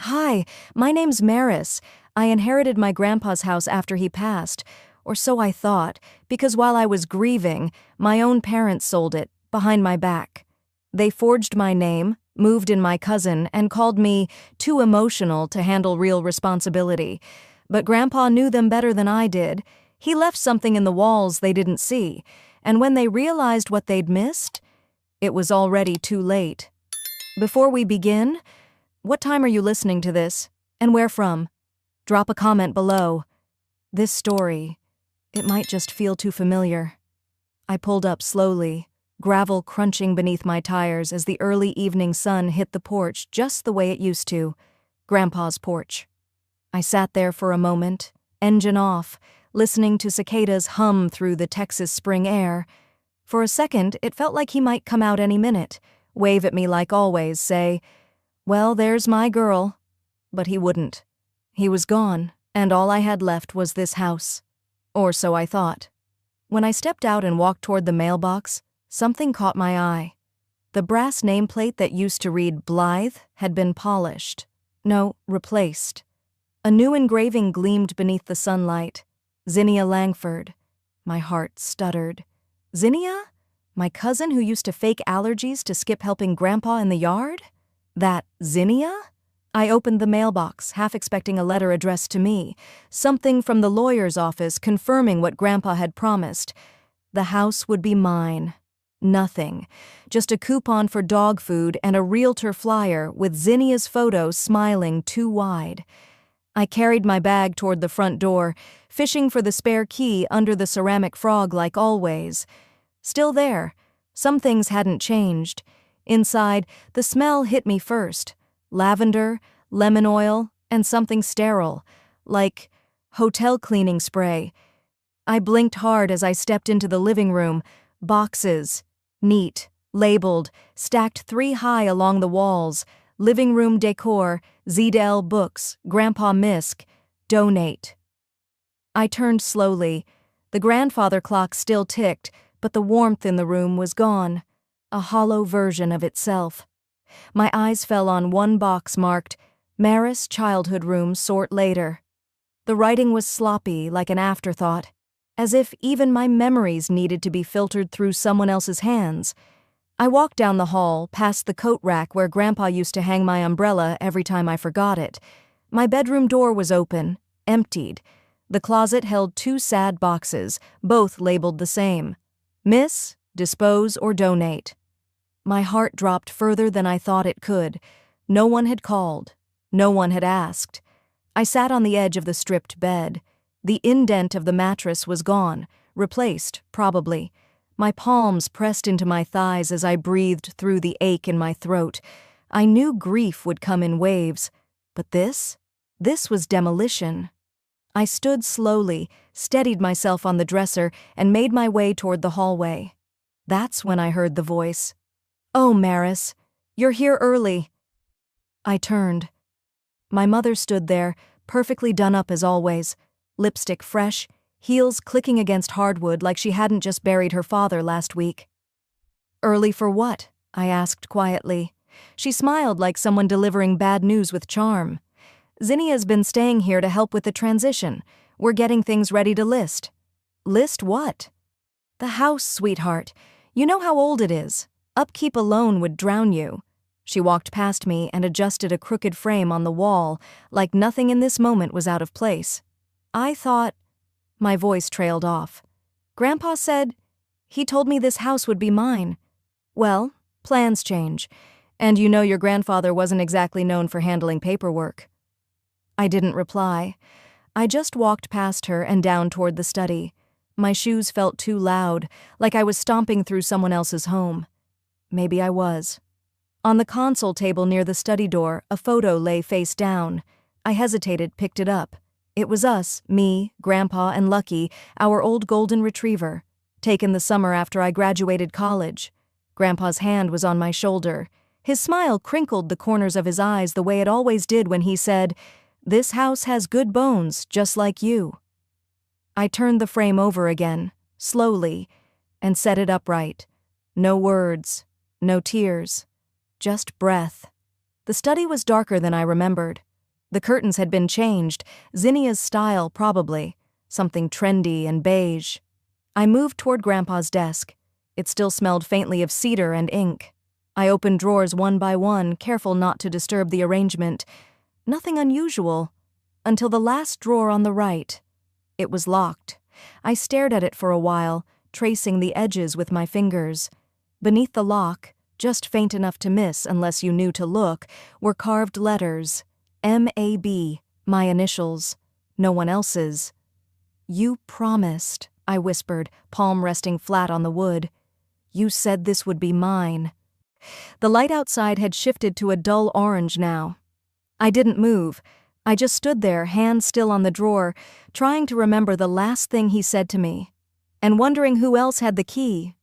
Hi, my name's Maris. I inherited my grandpa's house after he passed, or so I thought, because while I was grieving, my own parents sold it, behind my back. They forged my name, moved in my cousin, and called me too emotional to handle real responsibility. But Grandpa knew them better than I did. He left something in the walls they didn't see, and when they realized what they'd missed, it was already too late. Before we begin, what time are you listening to this, and where from? Drop a comment below. This story, it might just feel too familiar. I pulled up slowly, gravel crunching beneath my tires as the early evening sun hit the porch just the way it used to, Grandpa's porch. I sat there for a moment, engine off, listening to cicadas hum through the Texas spring air. For a second, it felt like he might come out any minute, wave at me like always, say, "Well, there's my girl." But he wouldn't. He was gone, and all I had left was this house. Or so I thought. When I stepped out and walked toward the mailbox, something caught my eye. The brass nameplate that used to read Blythe had been polished. No, replaced. A new engraving gleamed beneath the sunlight. Zinnia Langford. My heart stuttered. Zinnia? My cousin who used to fake allergies to skip helping Grandpa in the yard? That Zinnia? I opened the mailbox, half expecting a letter addressed to me, something from the lawyer's office confirming what Grandpa had promised. The house would be mine. Nothing. Just a coupon for dog food and a realtor flyer with Zinnia's photo smiling too wide. I carried my bag toward the front door, fishing for the spare key under the ceramic frog like always. Still there. Some things hadn't changed. Inside, the smell hit me first. Lavender, lemon oil, and something sterile, like hotel cleaning spray. I blinked hard as I stepped into the living room. Boxes. Neat, labeled, stacked 3 high along the walls. Living room decor, ZDL books, Grandpa Misk, donate. I turned slowly. The grandfather clock still ticked, but the warmth in the room was gone. A hollow version of itself. My eyes fell on one box marked, Maris Childhood Room Sort Later. The writing was sloppy, like an afterthought, as if even my memories needed to be filtered through someone else's hands. I walked down the hall, past the coat rack where Grandpa used to hang my umbrella every time I forgot it. My bedroom door was open, emptied. The closet held 2 sad boxes, both labeled the same. Miss, dispose, or donate. My heart dropped further than I thought it could. No one had called. No one had asked. I sat on the edge of the stripped bed. The indent of the mattress was gone, replaced, probably. My palms pressed into my thighs as I breathed through the ache in my throat. I knew grief would come in waves, but this was demolition. I stood slowly, steadied myself on the dresser, and made my way toward the hallway. That's when I heard the voice. "Oh, Maris, you're here early." I turned. My mother stood there, perfectly done up as always, lipstick fresh, heels clicking against hardwood like she hadn't just buried her father last week. "Early for what?" I asked quietly. She smiled like someone delivering bad news with charm. "Zinnia's been staying here to help with the transition. We're getting things ready to list." "List what?" "The house, sweetheart. You know how old it is. Upkeep alone would drown you." She walked past me and adjusted a crooked frame on the wall, like nothing in this moment was out of place. I thought... My voice trailed off. "Grandpa said... He told me this house would be mine." "Well, plans change. And you know your grandfather wasn't exactly known for handling paperwork." I didn't reply. I just walked past her and down toward the study. My shoes felt too loud, like I was stomping through someone else's home. Maybe I was. On the console table near the study door, a photo lay face down. I hesitated, picked it up. It was us, me, Grandpa, and Lucky, our old golden retriever, taken the summer after I graduated college. Grandpa's hand was on my shoulder. His smile crinkled the corners of his eyes the way it always did when he said, "This house has good bones, just like you." I turned the frame over again, slowly, and set it upright. No words. No tears. Just breath. The study was darker than I remembered. The curtains had been changed, Zinnia's style probably, something trendy and beige. I moved toward Grandpa's desk. It still smelled faintly of cedar and ink. I opened drawers one by one, careful not to disturb the arrangement. Nothing unusual, until the last drawer on the right. It was locked. I stared at it for a while, tracing the edges with my fingers. Beneath the lock, just faint enough to miss unless you knew to look, were carved letters. M.A.B., my initials. No one else's. "You promised," I whispered, palm resting flat on the wood. "You said this would be mine." The light outside had shifted to a dull orange now. I didn't move. I just stood there, hand still on the drawer, trying to remember the last thing he said to me, and wondering who else had the key.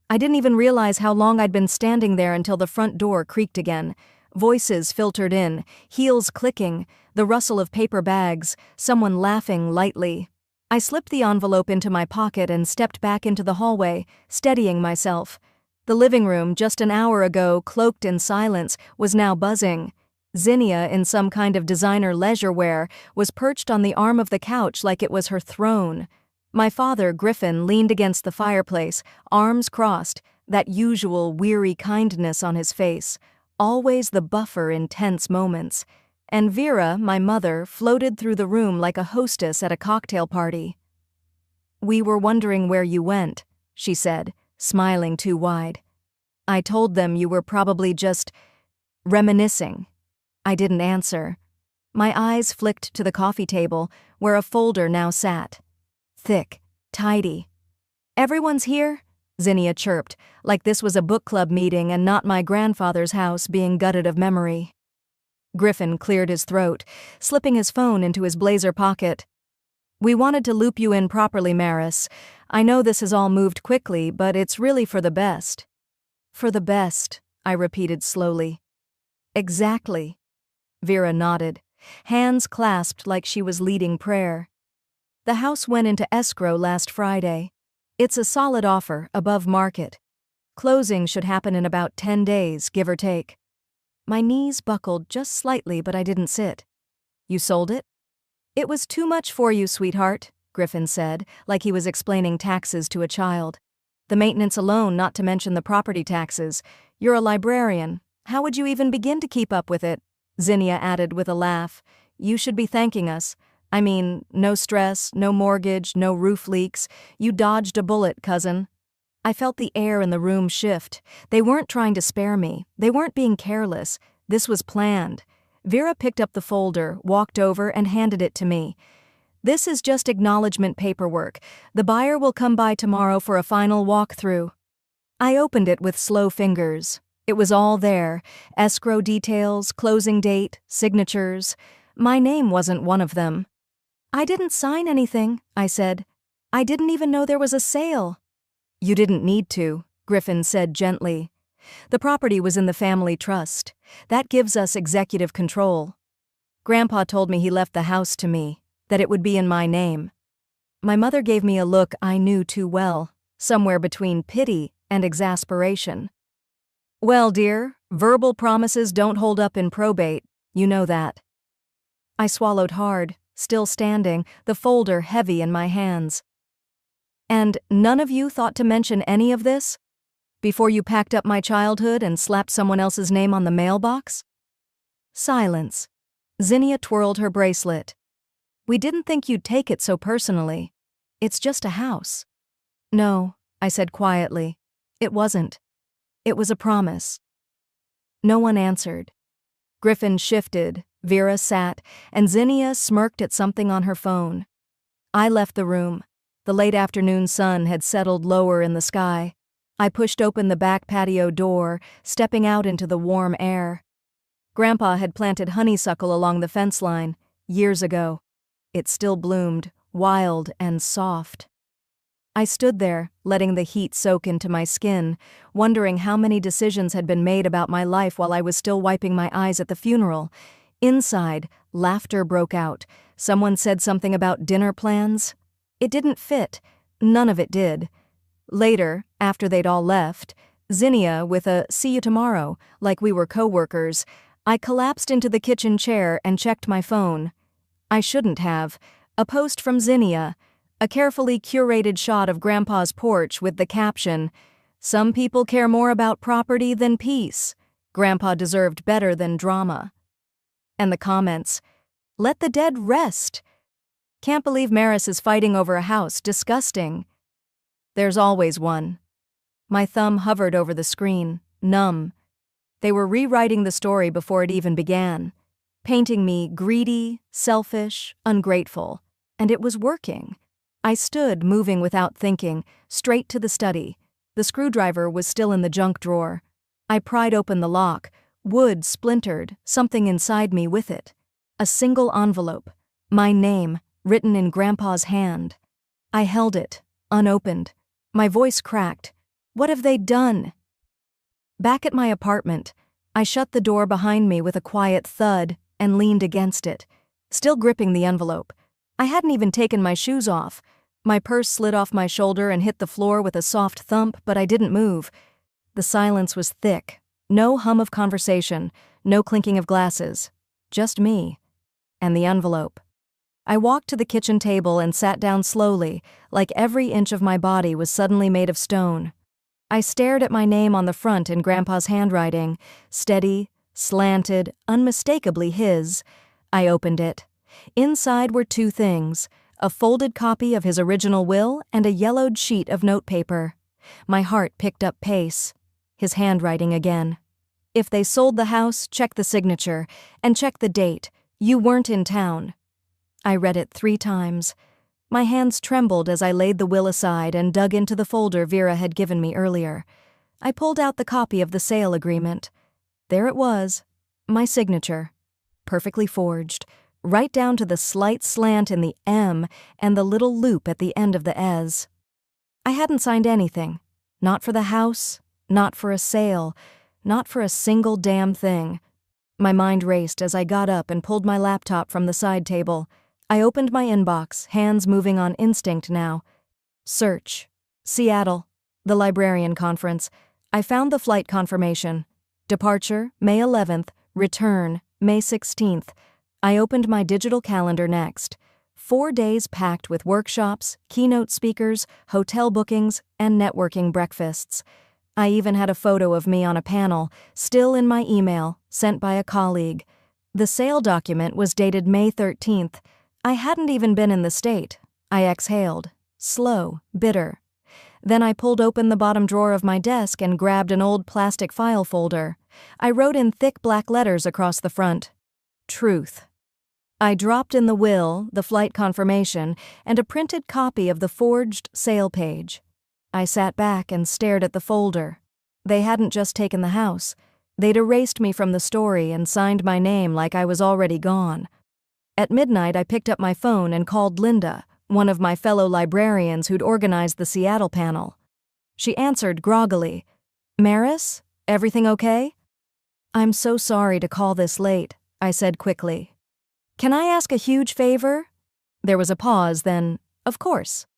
I didn't even realize how long I'd been standing there until the front door creaked again. Voices filtered in, heels clicking, the rustle of paper bags, someone laughing lightly. I slipped the envelope into my pocket and stepped back into the hallway, steadying myself. The living room, just an hour ago cloaked in silence, was now buzzing. Zinnia, in some kind of designer leisure wear, was perched on the arm of the couch like it was her throne. My father, Griffin, leaned against the fireplace, arms crossed, that usual weary kindness on his face, always the buffer in tense moments. And Vera, my mother, floated through the room like a hostess at a cocktail party. "We were wondering where you went," she said, smiling too wide. "I told them you were probably just reminiscing." I didn't answer. My eyes flicked to the coffee table, where a folder now sat. Thick, tidy. "Everyone's here?" Zinnia chirped, like this was a book club meeting and not my grandfather's house being gutted of memory. Griffin cleared his throat, slipping his phone into his blazer pocket. "We wanted to loop you in properly, Maris. I know this has all moved quickly, but it's really for the best." "For the best," I repeated slowly. "Exactly." Vera nodded, hands clasped like she was leading prayer. "The house went into escrow last Friday. It's a solid offer, above market. Closing should happen in about 10 days, give or take." My knees buckled just slightly, but I didn't sit. "You sold it?" "It was too much for you, sweetheart," Griffin said, like he was explaining taxes to a child. "The maintenance alone, not to mention the property taxes. You're a librarian. How would you even begin to keep up with it?" Zinnia added with a laugh. "You should be thanking us. I mean, no stress, no mortgage, no roof leaks. You dodged a bullet, cousin." I felt the air in the room shift. They weren't trying to spare me. They weren't being careless. This was planned. Vera picked up the folder, walked over, and handed it to me. "This is just acknowledgement paperwork. The buyer will come by tomorrow for a final walkthrough." I opened it with slow fingers. It was all there. Escrow details, closing date, signatures. My name wasn't one of them. "I didn't sign anything," I said. "I didn't even know there was a sale." "You didn't need to," Griffin said gently. "The property was in the family trust. That gives us executive control. Grandpa told me he left the house to me, that it would be in my name." My mother gave me a look I knew too well, somewhere between pity and exasperation. "Well, dear, verbal promises don't hold up in probate. You know that." I swallowed hard, still standing, the folder heavy in my hands. "And none of you thought to mention any of this? Before you packed up my childhood and slapped someone else's name on the mailbox?" Silence. Zinnia twirled her bracelet. "We didn't think you'd take it so personally. It's just a house." "No," I said quietly. "It wasn't. It was a promise." No one answered. Griffin shifted, Vera sat, and Zinnia smirked at something on her phone. I left the room. The late afternoon sun had settled lower in the sky. I pushed open the back patio door, stepping out into the warm air. Grandpa had planted honeysuckle along the fence line, years ago. It still bloomed, wild and soft. I stood there, letting the heat soak into my skin, wondering how many decisions had been made about my life while I was still wiping my eyes at the funeral. Inside, laughter broke out. Someone said something about dinner plans. It didn't fit. None of it did. Later, after they'd all left, Zinnia with a "see you tomorrow," like we were co-workers, I collapsed into the kitchen chair and checked my phone. I shouldn't have. A post from Zinnia, a carefully curated shot of Grandpa's porch with the caption, "Some people care more about property than peace. Grandpa deserved better than drama." And the comments, "Let the dead rest. Can't believe Maris is fighting over a house. Disgusting." There's always one. My thumb hovered over the screen, numb. They were rewriting the story before it even began, painting me greedy, selfish, ungrateful. And it was working. I stood, moving without thinking, straight to the study. The screwdriver was still in the junk drawer. I pried open the lock. Wood splintered, something inside me with it. A single envelope. My name, written in Grandpa's hand. I held it, unopened. My voice cracked. What have they done? Back at my apartment, I shut the door behind me with a quiet thud and leaned against it, still gripping the envelope. I hadn't even taken my shoes off. My purse slid off my shoulder and hit the floor with a soft thump, but I didn't move. The silence was thick. No hum of conversation, no clinking of glasses. Just me. And the envelope. I walked to the kitchen table and sat down slowly, like every inch of my body was suddenly made of stone. I stared at my name on the front in Grandpa's handwriting, steady, slanted, unmistakably his. I opened it. Inside were two things, a folded copy of his original will and a yellowed sheet of notepaper. My heart picked up pace. His handwriting again. If they sold the house, check the signature, and check the date. You weren't in town. I read it 3 times. My hands trembled as I laid the will aside and dug into the folder Vera had given me earlier. I pulled out the copy of the sale agreement. There it was, my signature. Perfectly forged, right down to the slight slant in the M and the little loop at the end of the S. I hadn't signed anything. Not for the house, not for a sale, not for a single damn thing. My mind raced as I got up and pulled my laptop from the side table. I opened my inbox, hands moving on instinct now. Search. Seattle. The librarian conference. I found the flight confirmation. Departure, May 11th. Return, May 16th. I opened my digital calendar next. 4 days packed with workshops, keynote speakers, hotel bookings, and networking breakfasts. I even had a photo of me on a panel, still in my email, sent by a colleague. The sale document was dated May 13th. I hadn't even been in the state. I exhaled. Slow, bitter. Then I pulled open the bottom drawer of my desk and grabbed an old plastic file folder. I wrote in thick black letters across the front, "Truth." I dropped in the will, the flight confirmation, and a printed copy of the forged sale page. I sat back and stared at the folder. They hadn't just taken the house. They'd erased me from the story and signed my name like I was already gone. At midnight, I picked up my phone and called Linda, one of my fellow librarians who'd organized the Seattle panel. She answered groggily. "Maris, everything okay?" "I'm so sorry to call this late," I said quickly. "Can I ask a huge favor?" There was a pause, then, "Of course."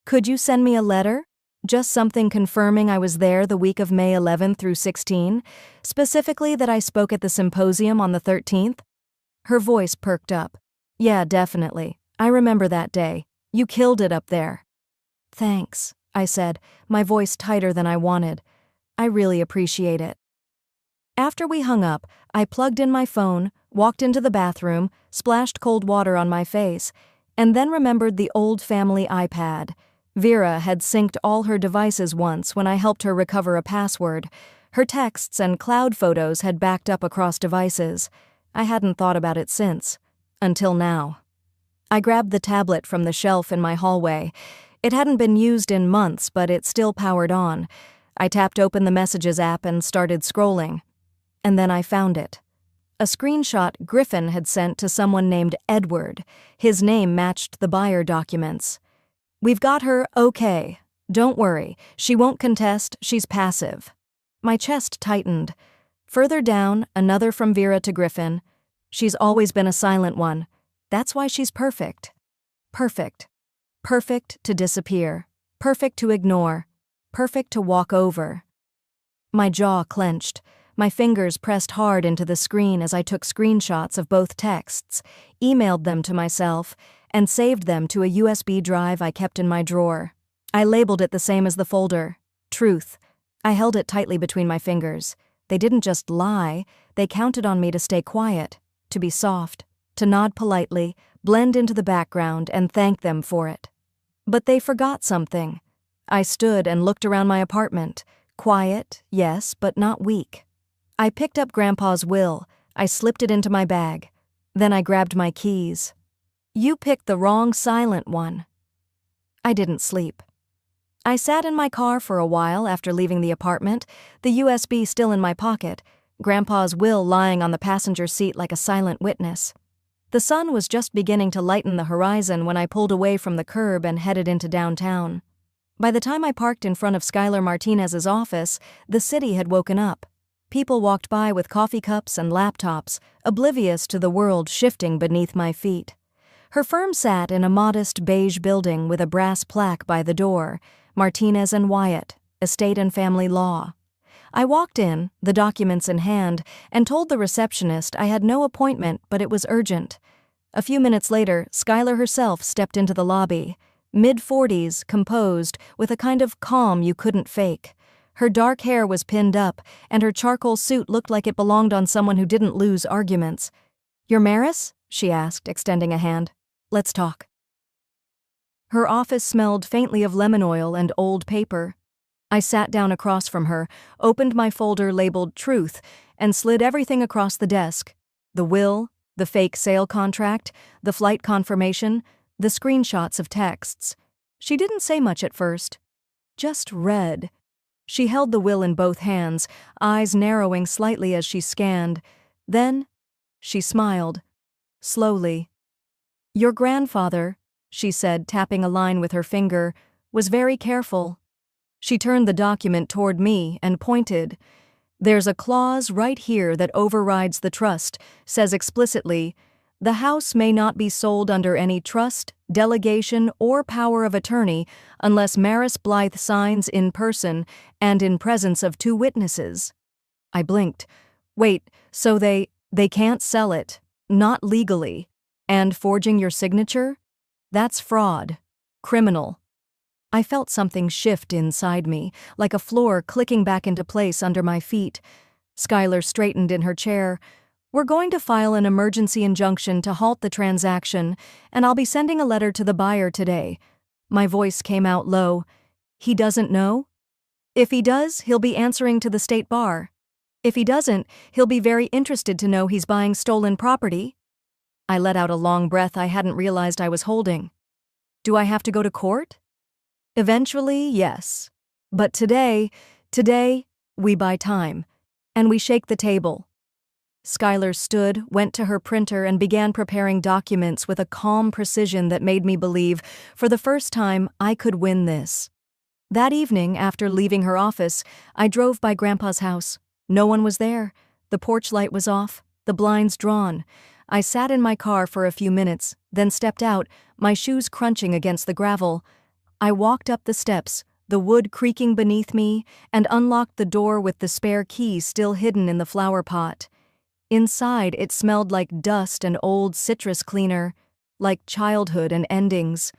"Could you send me a letter? Just something confirming I was there the week of May 11th through 16, specifically that I spoke at the symposium on the 13th? Her voice perked up. "Yeah, definitely. I remember that day. You killed it up there." "Thanks," I said, my voice tighter than I wanted. "I really appreciate it." After we hung up, I plugged in my phone, walked into the bathroom, splashed cold water on my face, and then remembered the old family iPad. Vera had synced all her devices once when I helped her recover a password. Her texts and cloud photos had backed up across devices. I hadn't thought about it since. Until now. I grabbed the tablet from the shelf in my hallway. It hadn't been used in months, but it still powered on. I tapped open the Messages app and started scrolling. And then I found it. A screenshot Griffin had sent to someone named Edward. His name matched the buyer documents. "We've got her okay. Don't worry. She won't contest. She's passive." My chest tightened. Further down, another from Vera to Griffin. "She's always been a silent one. That's why she's perfect. Perfect. Perfect to disappear. Perfect to ignore. Perfect to walk over." My jaw clenched. My fingers pressed hard into the screen as I took screenshots of both texts, emailed them to myself, and saved them to a USB drive I kept in my drawer. I labeled it the same as the folder, Truth. I held it tightly between my fingers. They didn't just lie, they counted on me to stay quiet, to be soft, to nod politely, blend into the background, and thank them for it. But they forgot something. I stood and looked around my apartment. Quiet, yes, but not weak. I picked up Grandpa's will. I slipped it into my bag. Then I grabbed my keys. You picked the wrong silent one. I didn't sleep. I sat in my car for a while after leaving the apartment, the USB still in my pocket, Grandpa's will lying on the passenger seat like a silent witness. The sun was just beginning to lighten the horizon when I pulled away from the curb and headed into downtown. By the time I parked in front of Skylar Martinez's office, the city had woken up. People walked by with coffee cups and laptops, oblivious to the world shifting beneath my feet. Her firm sat in a modest beige building with a brass plaque by the door, Martinez and Wyatt, Estate and Family Law. I walked in, the documents in hand, and told the receptionist I had no appointment, but it was urgent. A few minutes later, Skylar herself stepped into the lobby, mid-40s, composed, with a kind of calm you couldn't fake. Her dark hair was pinned up, and her charcoal suit looked like it belonged on someone who didn't lose arguments. "You're Maris?" she asked, extending a hand. "Let's talk." Her office smelled faintly of lemon oil and old paper. I sat down across from her, opened my folder labeled Truth, and slid everything across the desk. The will, the fake sale contract, the flight confirmation, the screenshots of texts. She didn't say much at first. Just read. She held the will in both hands, eyes narrowing slightly as she scanned. Then, she smiled. Slowly. "Your grandfather," she said, tapping a line with her finger, "was very careful." She turned the document toward me and pointed. "There's a clause right here that overrides the trust, says explicitly, 'The house may not be sold under any trust, delegation, or power of attorney unless Maris Blythe signs in person and in presence of 2 witnesses.'" I blinked. "Wait, so they can't sell it, not legally, and forging your signature? That's fraud. Criminal." I felt something shift inside me, like a floor clicking back into place under my feet. Skylar straightened in her chair. "We're going to file an emergency injunction to halt the transaction, and I'll be sending a letter to the buyer today." My voice came out low. "He doesn't know? If he does, he'll be answering to the state bar. If he doesn't, he'll be very interested to know he's buying stolen property." I let out a long breath I hadn't realized I was holding. "Do I have to go to court?" "Eventually, yes. But today, we buy time. And we shake the table." Skylar stood, went to her printer, and began preparing documents with a calm precision that made me believe, for the first time, I could win this. That evening, after leaving her office, I drove by Grandpa's house. No one was there. The porch light was off, the blinds drawn. I sat in my car for a few minutes, then stepped out, my shoes crunching against the gravel. I walked up the steps, the wood creaking beneath me, and unlocked the door with the spare key still hidden in the flower pot. Inside, it smelled like dust and old citrus cleaner, like childhood and endings.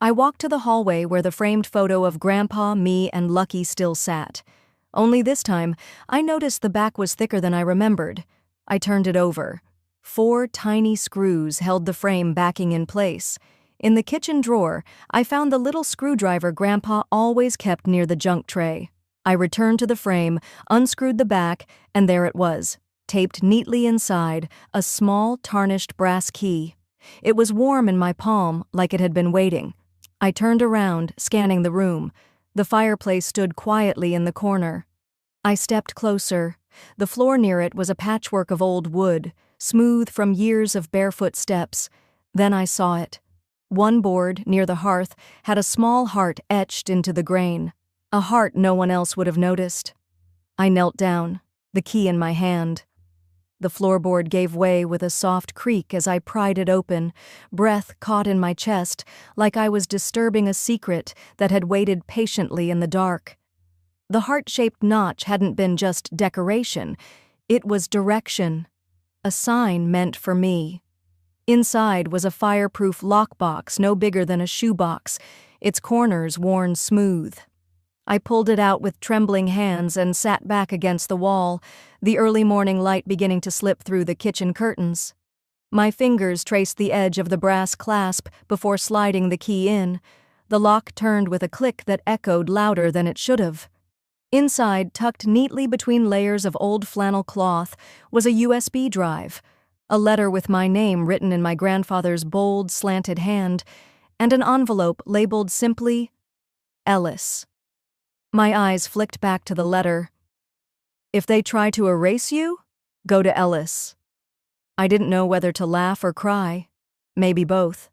I walked to the hallway where the framed photo of Grandpa, me, and Lucky still sat. Only this time, I noticed the back was thicker than I remembered. I turned it over. 4 tiny screws held the frame backing in place. In the kitchen drawer, I found the little screwdriver Grandpa always kept near the junk tray. I returned to the frame, unscrewed the back, and there it was, taped neatly inside, a small, tarnished brass key. It was warm in my palm, like it had been waiting. I turned around, scanning the room. The fireplace stood quietly in the corner. I stepped closer. The floor near it was a patchwork of old wood, smooth from years of barefoot steps. Then I saw it. One board, near the hearth, had a small heart etched into the grain, a heart no one else would have noticed. I knelt down, the key in my hand. The floorboard gave way with a soft creak as I pried it open, breath caught in my chest, like I was disturbing a secret that had waited patiently in the dark. The heart-shaped notch hadn't been just decoration, it was direction, a sign meant for me. Inside was a fireproof lockbox no bigger than a shoebox, its corners worn smooth. I pulled it out with trembling hands and sat back against the wall, the early morning light beginning to slip through the kitchen curtains. My fingers traced the edge of the brass clasp before sliding the key in. The lock turned with a click that echoed louder than it should have. Inside, tucked neatly between layers of old flannel cloth, was a USB drive, a letter with my name written in my grandfather's bold, slanted hand, and an envelope labeled simply, Ellis. My eyes flicked back to the letter. If they try to erase you, go to Ellis. I didn't know whether to laugh or cry, maybe both.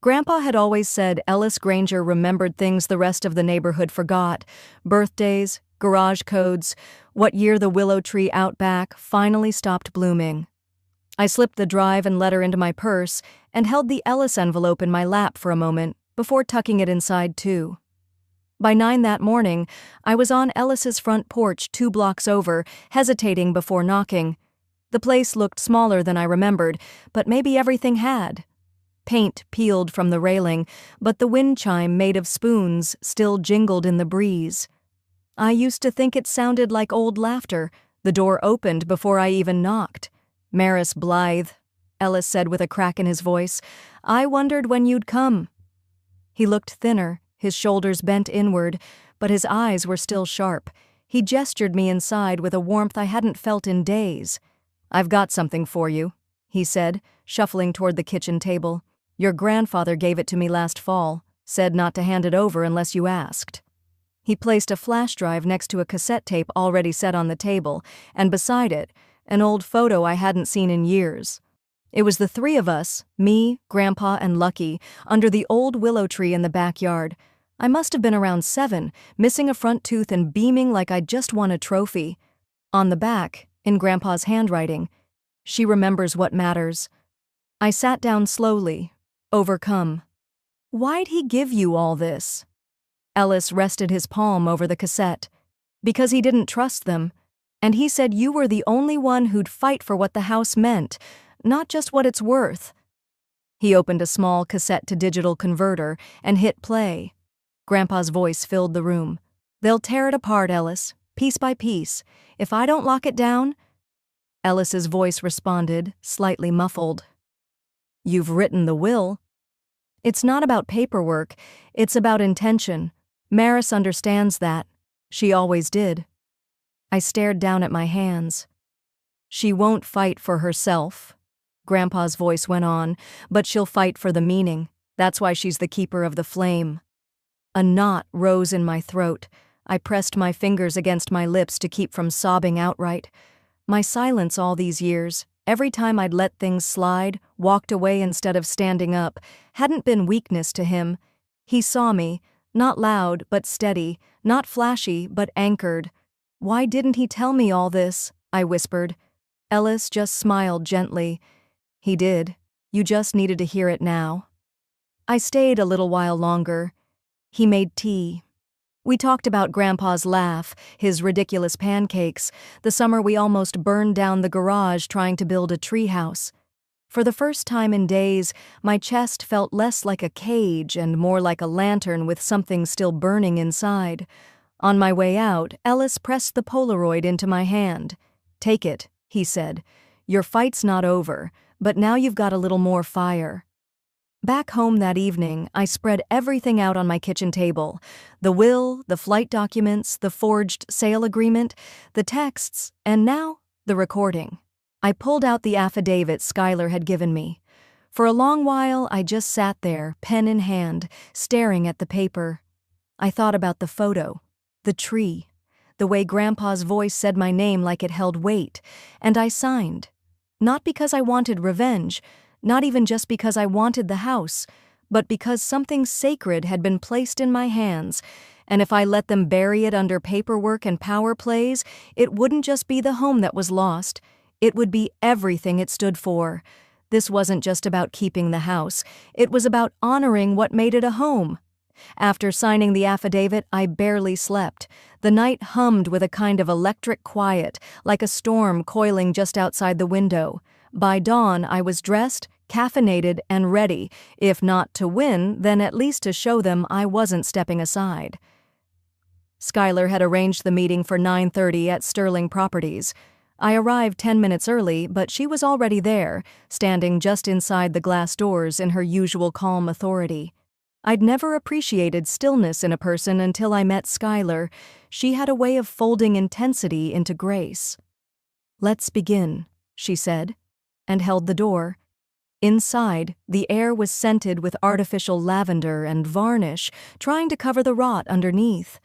Grandpa had always said Ellis Granger remembered things the rest of the neighborhood forgot: birthdays, garage codes, what year the willow tree out back finally stopped blooming. I slipped the drive and letter into my purse and held the Ellis envelope in my lap for a moment before tucking it inside too. By 9 that morning, I was on Ellis's front porch 2 blocks over, hesitating before knocking. The place looked smaller than I remembered, but maybe everything had. Paint peeled from the railing, but the wind chime made of spoons still jingled in the breeze. I used to think it sounded like old laughter. The door opened before I even knocked. "Maris Blythe," Ellis said with a crack in his voice. "I wondered when you'd come." He looked thinner, his shoulders bent inward, but his eyes were still sharp. He gestured me inside with a warmth I hadn't felt in days. "I've got something for you," he said, shuffling toward the kitchen table. "Your grandfather gave it to me last fall, said not to hand it over unless you asked." He placed a flash drive next to a cassette tape already set on the table, and beside it, an old photo I hadn't seen in years. It was the 3 of us, me, Grandpa, and Lucky, under the old willow tree in the backyard. I must have been around 7, missing a front tooth and beaming like I'd just won a trophy. On the back, in Grandpa's handwriting, "She remembers what matters." I sat down slowly, overcome. "Why'd he give you all this?" Ellis rested his palm over the cassette. "Because he didn't trust them. And he said you were the only one who'd fight for what the house meant, not just what it's worth." He opened a small cassette-to-digital converter and hit play. Grandpa's voice filled the room. "They'll tear it apart, Ellis, piece by piece. If I don't lock it down—" Ellis's voice responded, slightly muffled. "You've written the will." "It's not about paperwork, it's about intention. Maris understands that. She always did." I stared down at my hands. "She won't fight for herself," Grandpa's voice went on, "but she'll fight for the meaning. That's why she's the keeper of the flame." A knot rose in my throat. I pressed my fingers against my lips to keep from sobbing outright. My silence all these years, every time I'd let things slide, walked away instead of standing up, hadn't been weakness to him. He saw me, not loud but steady, not flashy but anchored. "Why didn't he tell me all this?" I whispered. Ellis just smiled gently. "He did. You just needed to hear it now." I stayed a little while longer. He made tea. We talked about Grandpa's laugh, his ridiculous pancakes, the summer we almost burned down the garage trying to build a treehouse. For the first time in days, my chest felt less like a cage and more like a lantern with something still burning inside. On my way out, Ellis pressed the Polaroid into my hand. "Take it," he said. "Your fight's not over, but now you've got a little more fire." Back home that evening, I spread everything out on my kitchen table. The will, the flight documents, the forged sale agreement, the texts, and now, the recording. I pulled out the affidavit Skylar had given me. For a long while, I just sat there, pen in hand, staring at the paper. I thought about the photo, the tree, the way Grandpa's voice said my name like it held weight, and I signed. Not because I wanted revenge, not even just because I wanted the house, but because something sacred had been placed in my hands, and if I let them bury it under paperwork and power plays, it wouldn't just be the home that was lost. It would be everything it stood for. This wasn't just about keeping the house. It was about honoring what made it a home. After signing the affidavit, I barely slept. The night hummed with a kind of electric quiet, like a storm coiling just outside the window. By dawn, I was dressed, caffeinated, and ready, if not to win, then at least to show them I wasn't stepping aside. Skylar had arranged the meeting for 9:30 at Sterling Properties. I arrived 10 minutes early, but she was already there, standing just inside the glass doors in her usual calm authority. I'd never appreciated stillness in a person until I met Skylar. She had a way of folding intensity into grace. "Let's begin," she said, and held the door. Inside, the air was scented with artificial lavender and varnish, trying to cover the rot underneath.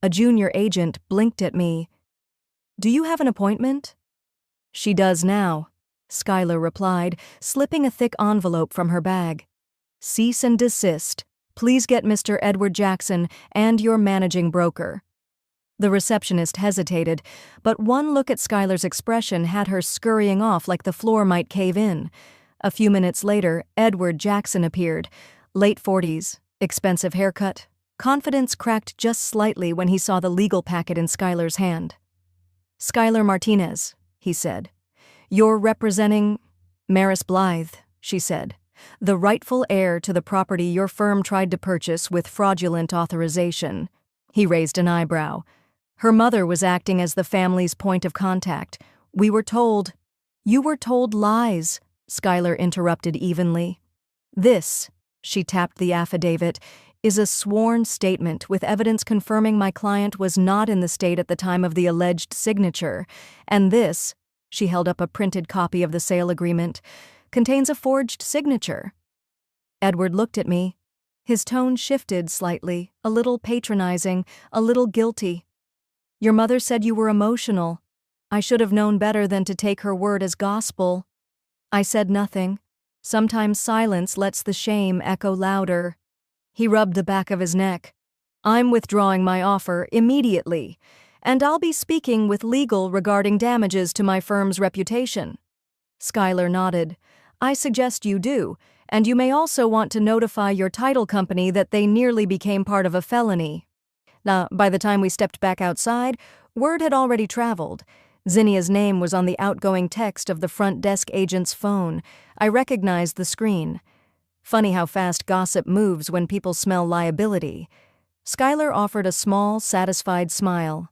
A junior agent blinked at me. "Do you have an appointment?" "She does now," Skylar replied, slipping a thick envelope from her bag. "Cease and desist. Please get Mr. Edward Jackson and your managing broker." The receptionist hesitated, but one look at Skylar's expression had her scurrying off like the floor might cave in. A few minutes later, Edward Jackson appeared. Late 40s, expensive haircut. Confidence cracked just slightly when he saw the legal packet in Skylar's hand. "Skylar Martinez," he said. "You're representing—" "Maris Blythe," she said. "The rightful heir to the property your firm tried to purchase with fraudulent authorization." He raised an eyebrow. "Her mother was acting as the family's point of contact. We were told—" "You were told lies," Skylar interrupted evenly. "This," she tapped the affidavit, "is a sworn statement with evidence confirming my client was not in the state at the time of the alleged signature. And this," she held up a printed copy of the sale agreement, "contains a forged signature." Edward looked at me. His tone shifted slightly, a little patronizing, a little guilty. "Your mother said you were emotional. I should have known better than to take her word as gospel." I said nothing. Sometimes silence lets the shame echo louder. He rubbed the back of his neck. "I'm withdrawing my offer immediately, and I'll be speaking with legal regarding damages to my firm's reputation." Skylar nodded. "I suggest you do, and you may also want to notify your title company that they nearly became part of a felony." Now, by the time we stepped back outside, word had already traveled. Zinnia's name was on the outgoing text of the front desk agent's phone. I recognized the screen. Funny how fast gossip moves when people smell liability. Skylar offered a small, satisfied smile.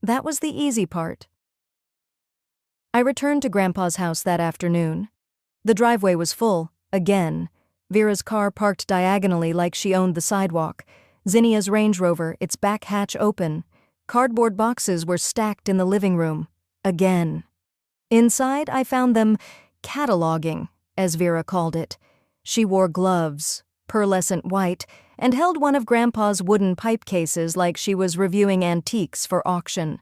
That was the easy part. I returned to Grandpa's house that afternoon. The driveway was full, again. Vera's car parked diagonally like she owned the sidewalk. Zinnia's Range Rover, its back hatch open. Cardboard boxes were stacked in the living room. Again. Inside, I found them cataloging, as Vera called it. She wore gloves, pearlescent white, and held one of Grandpa's wooden pipe cases like she was reviewing antiques for auction.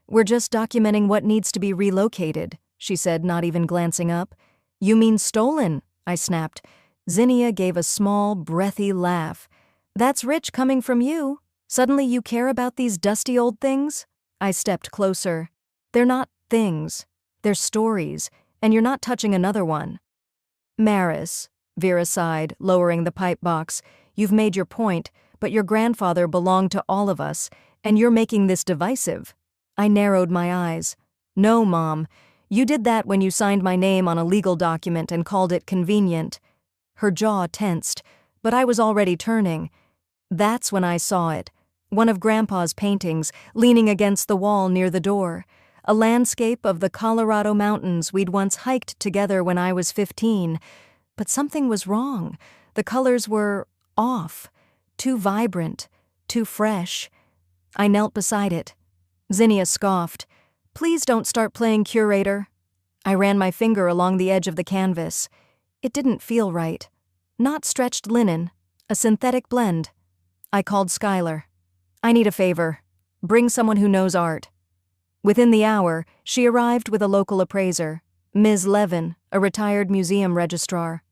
"We're just documenting what needs to be relocated," she said, not even glancing up. "You mean stolen?" I snapped. Zinnia gave a small, breathy laugh. "That's rich coming from you. Suddenly you care about these dusty old things?" I stepped closer. "They're not things. They're stories, and you're not touching another one." "Maris," Vera sighed, lowering the pipe box, "you've made your point, but your grandfather belonged to all of us, and you're making this divisive." I narrowed my eyes. "No, Mom. You did that when you signed my name on a legal document and called it convenient." Her jaw tensed, but I was already turning. That's when I saw it. One of Grandpa's paintings, leaning against the wall near the door. A landscape of the Colorado mountains we'd once hiked together when I was 15. But something was wrong. The colors were off. Too vibrant. Too fresh. I knelt beside it. Zinnia scoffed. "Please don't start playing curator." I ran my finger along the edge of the canvas. It didn't feel right. Not stretched linen. A synthetic blend. I called Skylar. "I need a favor. Bring someone who knows art." Within the hour, she arrived with a local appraiser, Ms. Levin, a retired museum registrar.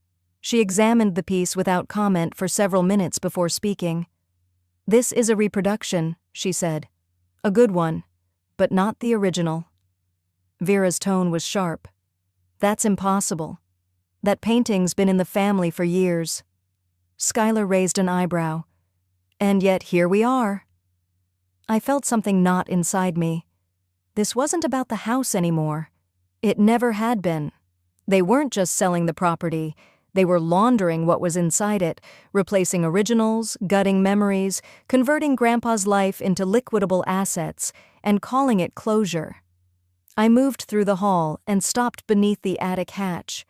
She examined the piece without comment for several minutes before speaking. "This is a reproduction," she said. "A good one, but not the original." Vera's tone was sharp. "That's impossible. That painting's been in the family for years." Skylar raised an eyebrow. And yet here we are. I felt something knot inside me. This wasn't about the house anymore. It never had been. They weren't just selling the property. They were laundering what was inside it, replacing originals, gutting memories, converting Grandpa's life into liquidable assets, and calling it closure. I moved through the hall and stopped beneath the attic hatch.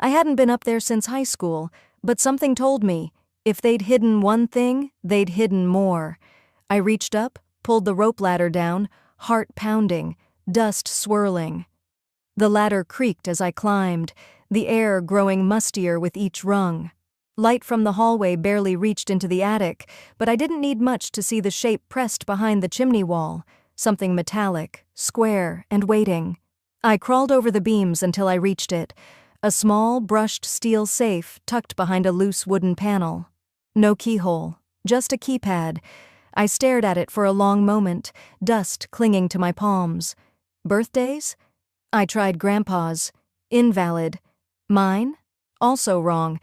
I hadn't been up there since high school, but something told me, if they'd hidden one thing, they'd hidden more. I reached up, pulled the rope ladder down, heart pounding, dust swirling. The ladder creaked as I climbed, the air growing mustier with each rung. Light from the hallway barely reached into the attic, but I didn't need much to see the shape pressed behind the chimney wall, something metallic, square, and waiting. I crawled over the beams until I reached it, a small, brushed steel safe tucked behind a loose wooden panel. No keyhole, just a keypad. I stared at it for a long moment, dust clinging to my palms. Birthdays? I tried Grandpa's. Invalid. Mine? Also wrong.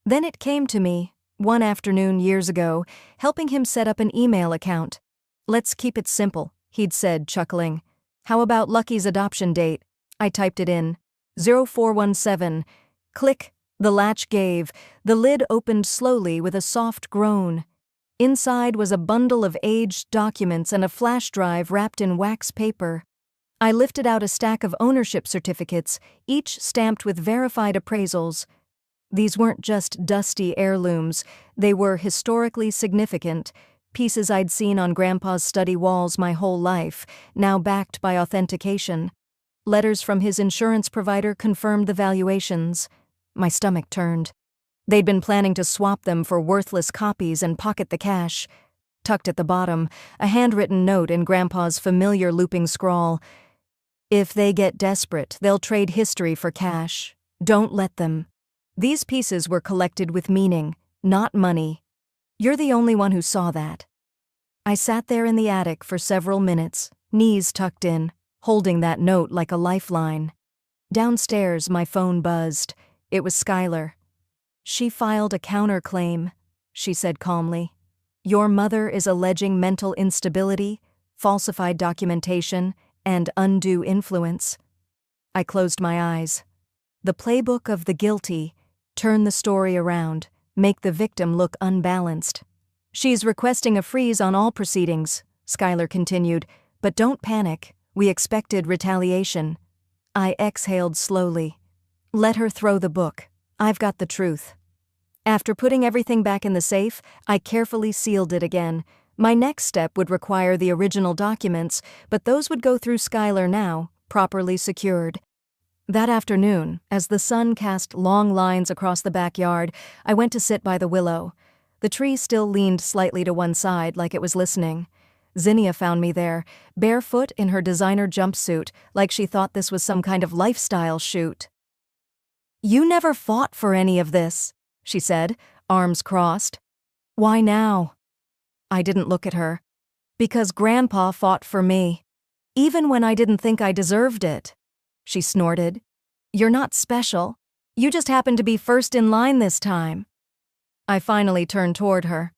Then it came to me, one afternoon years ago, helping him set up an email account. "Let's keep it simple," he'd said, chuckling. "How about Lucky's adoption date?" I typed it in. 0417. Click. The latch gave. The lid opened slowly with a soft groan. Inside was a bundle of aged documents and a flash drive wrapped in wax paper. I lifted out a stack of ownership certificates, each stamped with verified appraisals. These weren't just dusty heirlooms, they were historically significant, pieces I'd seen on Grandpa's study walls my whole life, now backed by authentication. Letters from his insurance provider confirmed the valuations. My stomach turned. They'd been planning to swap them for worthless copies and pocket the cash. Tucked at the bottom, a handwritten note in Grandpa's familiar looping scrawl. "If they get desperate, they'll trade history for cash. Don't let them." These pieces were collected with meaning, not money. You're the only one who saw that. I sat there in the attic for several minutes, knees tucked in, holding that note like a lifeline. Downstairs, my phone buzzed. It was Skylar. "She filed a counterclaim," she said calmly. "Your mother is alleging mental instability, falsified documentation, and undue influence." I closed my eyes. The playbook of the guilty: turn the story around, make the victim look unbalanced. "She's requesting a freeze on all proceedings," Skylar continued, "but don't panic. We expected retaliation." I exhaled slowly. "Let her throw the book. I've got the truth." After putting everything back in the safe, I carefully sealed it again. My next step would require the original documents, but those would go through Skylar now, properly secured. That afternoon, as the sun cast long lines across the backyard, I went to sit by the willow. The tree still leaned slightly to one side, like it was listening. Zinnia found me there, barefoot in her designer jumpsuit, like she thought this was some kind of lifestyle shoot. "You never fought for any of this," she said, arms crossed. "Why now?" I didn't look at her. "Because Grandpa fought for me. Even when I didn't think I deserved it." She snorted. "You're not special. You just happened to be first in line this time." I finally turned toward her.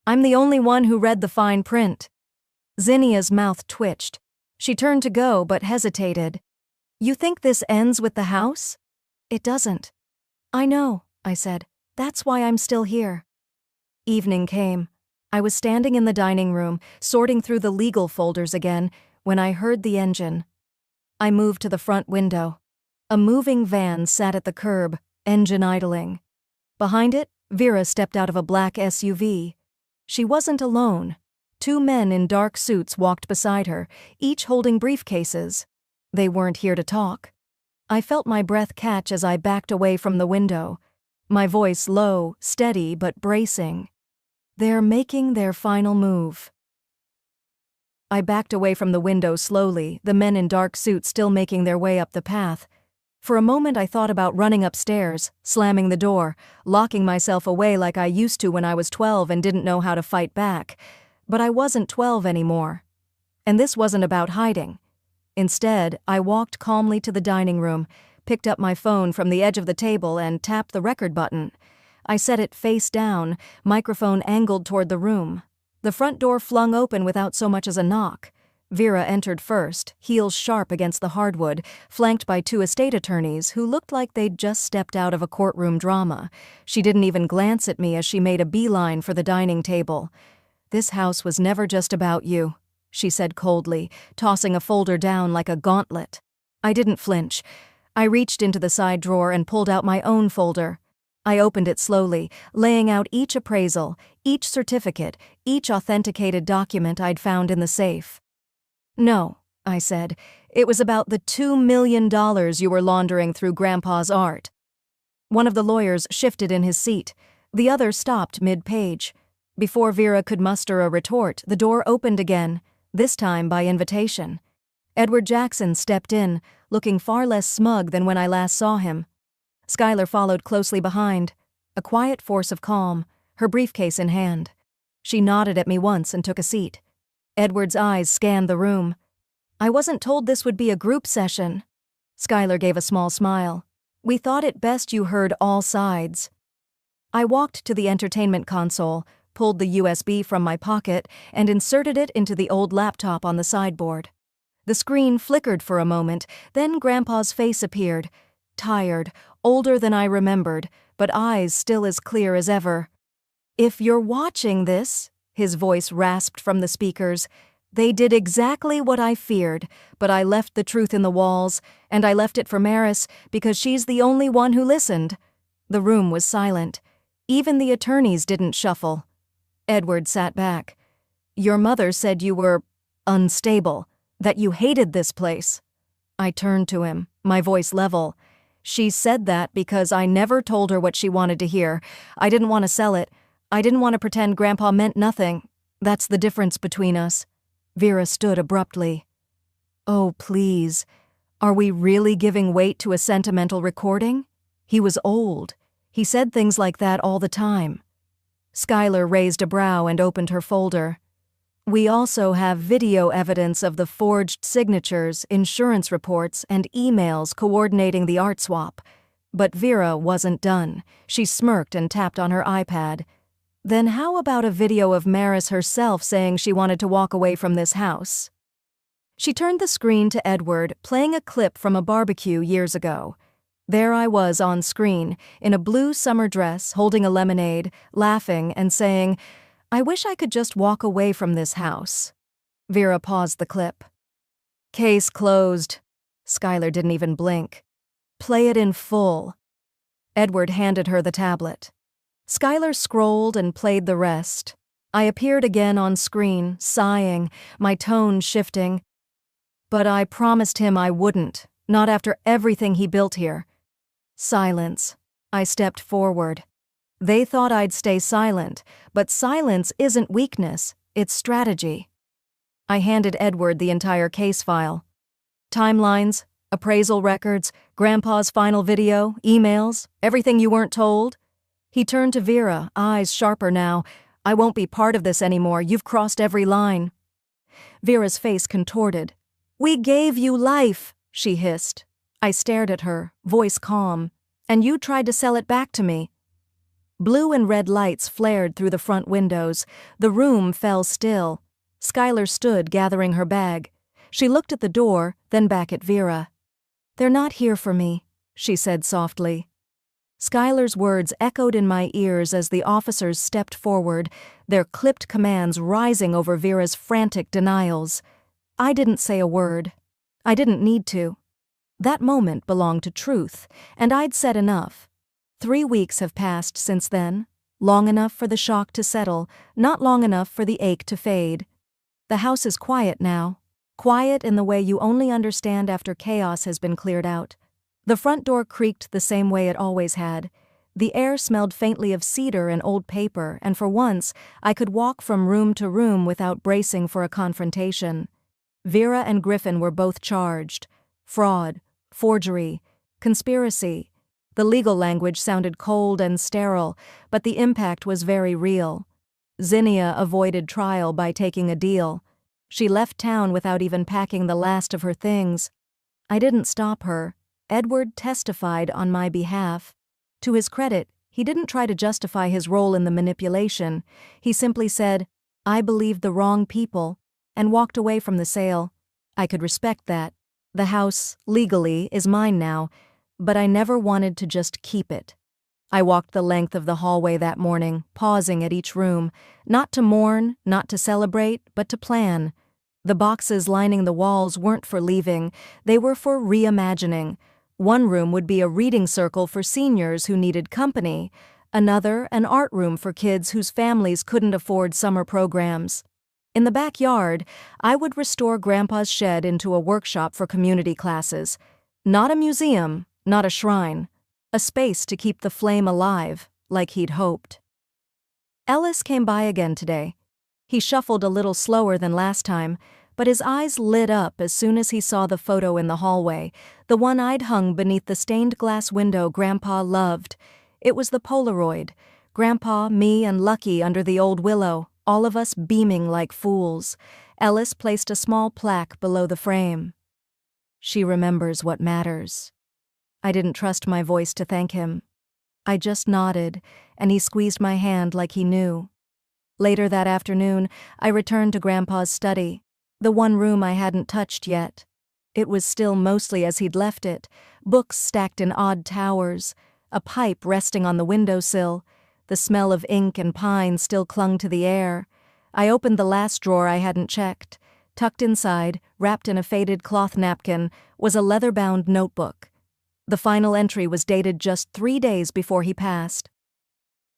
"I'm the only one who read the fine print." Zinnia's mouth twitched. She turned to go but hesitated. "You think this ends with the house?" "It doesn't." "I know," I said. "That's why I'm still here." Evening came. I was standing in the dining room, sorting through the legal folders again, when I heard the engine. I moved to the front window. A moving van sat at the curb, engine idling. Behind it, Vera stepped out of a black SUV. She wasn't alone. 2 men in dark suits walked beside her, each holding briefcases. They weren't here to talk. I felt my breath catch as I backed away from the window, my voice low, steady, but bracing. "They're making their final move." I backed away from the window slowly, the men in dark suits still making their way up the path. For a moment I thought about running upstairs, slamming the door, locking myself away like I used to when I was 12 and didn't know how to fight back. But I wasn't 12 anymore. And this wasn't about hiding. Instead, I walked calmly to the dining room, picked up my phone from the edge of the table and tapped the record button. I set it face down, microphone angled toward the room. The front door flung open without so much as a knock. Vera entered first, heels sharp against the hardwood, flanked by two estate attorneys who looked like they'd just stepped out of a courtroom drama. She didn't even glance at me as she made a beeline for the dining table. "This house was never just about you," she said coldly, tossing a folder down like a gauntlet. I didn't flinch. I reached into the side drawer and pulled out my own folder. I opened it slowly, laying out each appraisal, each certificate, each authenticated document I'd found in the safe. "No," I said. "It was about the $2 million you were laundering through Grandpa's art." One of the lawyers shifted in his seat. The other stopped mid-page. Before Vera could muster a retort, the door opened again, this time by invitation. Edward Jackson stepped in, looking far less smug than when I last saw him. Skylar followed closely behind, a quiet force of calm, her briefcase in hand. She nodded at me once and took a seat. Edward's eyes scanned the room. "I wasn't told this would be a group session." Skylar gave a small smile. "We thought it best you heard all sides." I walked to the entertainment console, pulled the USB from my pocket, and inserted it into the old laptop on the sideboard. The screen flickered for a moment, then Grandpa's face appeared, tired, older than I remembered, but eyes still as clear as ever. "If you're watching this," his voice rasped from the speakers, "they did exactly what I feared, but I left the truth in the walls, and I left it for Maris because she's the only one who listened." The room was silent. Even the attorneys didn't shuffle. Edward sat back. "Your mother said you were unstable, that you hated this place." I turned to him, my voice level. "She said that because I never told her what she wanted to hear. I didn't want to sell it. I didn't want to pretend Grandpa meant nothing. That's the difference between us." Vera stood abruptly. "Oh, please. Are we really giving weight to a sentimental recording? He was old. He said things like that all the time." Skylar raised a brow and opened her folder. "We also have video evidence of the forged signatures, insurance reports, and emails coordinating the art swap." But Vera wasn't done. She smirked and tapped on her iPad. "Then how about a video of Maris herself saying she wanted to walk away from this house?" She turned the screen to Edward, playing a clip from a barbecue years ago. There I was on screen, in a blue summer dress, holding a lemonade, laughing and saying, "I wish I could just walk away from this house." Vera paused the clip. "Case closed." Skylar didn't even blink. "Play it in full." Edward handed her the tablet. Skylar scrolled and played the rest. I appeared again on screen, sighing, my tone shifting. "But I promised him I wouldn't, not after everything he built here." Silence. I stepped forward. They thought I'd stay silent, but silence isn't weakness, it's strategy. I handed Edward the entire case file. Timelines, appraisal records, Grandpa's final video, emails, everything you weren't told. He turned to Vera, eyes sharper now. "I won't be part of this anymore. You've crossed every line." Vera's face contorted. "We gave you life," she hissed. I stared at her, voice calm. "And you tried to sell it back to me." Blue and red lights flared through the front windows. The room fell still. Skylar stood gathering her bag. She looked at the door, then back at Vera. "They're not here for me," she said softly. Skylar's words echoed in my ears as the officers stepped forward, their clipped commands rising over Vera's frantic denials. I didn't say a word. I didn't need to. That moment belonged to truth, and I'd said enough. 3 weeks have passed since then, long enough for the shock to settle, not long enough for the ache to fade. The house is quiet now, quiet in the way you only understand after chaos has been cleared out. The front door creaked the same way it always had. The air smelled faintly of cedar and old paper, and for once, I could walk from room to room without bracing for a confrontation. Vera and Griffin were both charged. Fraud, forgery, conspiracy. The legal language sounded cold and sterile, but the impact was very real. Zinnia avoided trial by taking a deal. She left town without even packing the last of her things. I didn't stop her. Edward testified on my behalf. To his credit, He didn't try to justify his role in the manipulation. He simply said, "I believed the wrong people," and walked away from the sale. I could respect that. The house, legally, is mine now, but I never wanted to just keep it. I walked the length of the hallway that morning, pausing at each room, not to mourn, not to celebrate, but to plan. The boxes lining the walls weren't for leaving, they were for reimagining. One room would be a reading circle for seniors who needed company, another an art room for kids whose families couldn't afford summer programs. In the backyard, I would restore Grandpa's shed into a workshop for community classes. Not a museum, not a shrine. A space to keep the flame alive, like he'd hoped. Ellis came by again today. He shuffled a little slower than last time, but his eyes lit up as soon as he saw the photo in the hallway, the one I'd hung beneath the stained glass window Grandpa loved. It was the Polaroid. Grandpa, me, and Lucky under the old willow, all of us beaming like fools. Ellis placed a small plaque below the frame. "She remembers what matters." I didn't trust my voice to thank him. I just nodded, and he squeezed my hand like he knew. Later that afternoon, I returned to Grandpa's study, the one room I hadn't touched yet. It was still mostly as he'd left it, books stacked in odd towers, a pipe resting on the windowsill. The smell of ink and pine still clung to the air. I opened the last drawer I hadn't checked. Tucked inside, wrapped in a faded cloth napkin, was a leather-bound notebook. The final entry was dated just 3 days before he passed.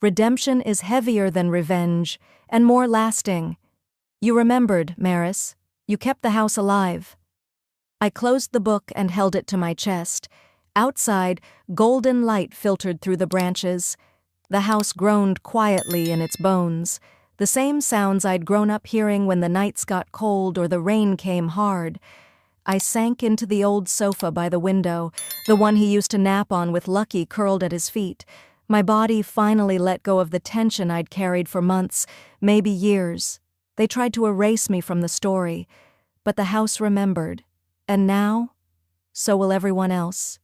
"Redemption is heavier than revenge, and more lasting. You remembered, Maris. You kept the house alive." I closed the book and held it to my chest. Outside, golden light filtered through the branches. The house groaned quietly in its bones, the same sounds I'd grown up hearing when the nights got cold or the rain came hard. I sank into the old sofa by the window, the one he used to nap on with Lucky curled at his feet. My body finally let go of the tension I'd carried for months, maybe years. They tried to erase me from the story, but the house remembered. And now, so will everyone else.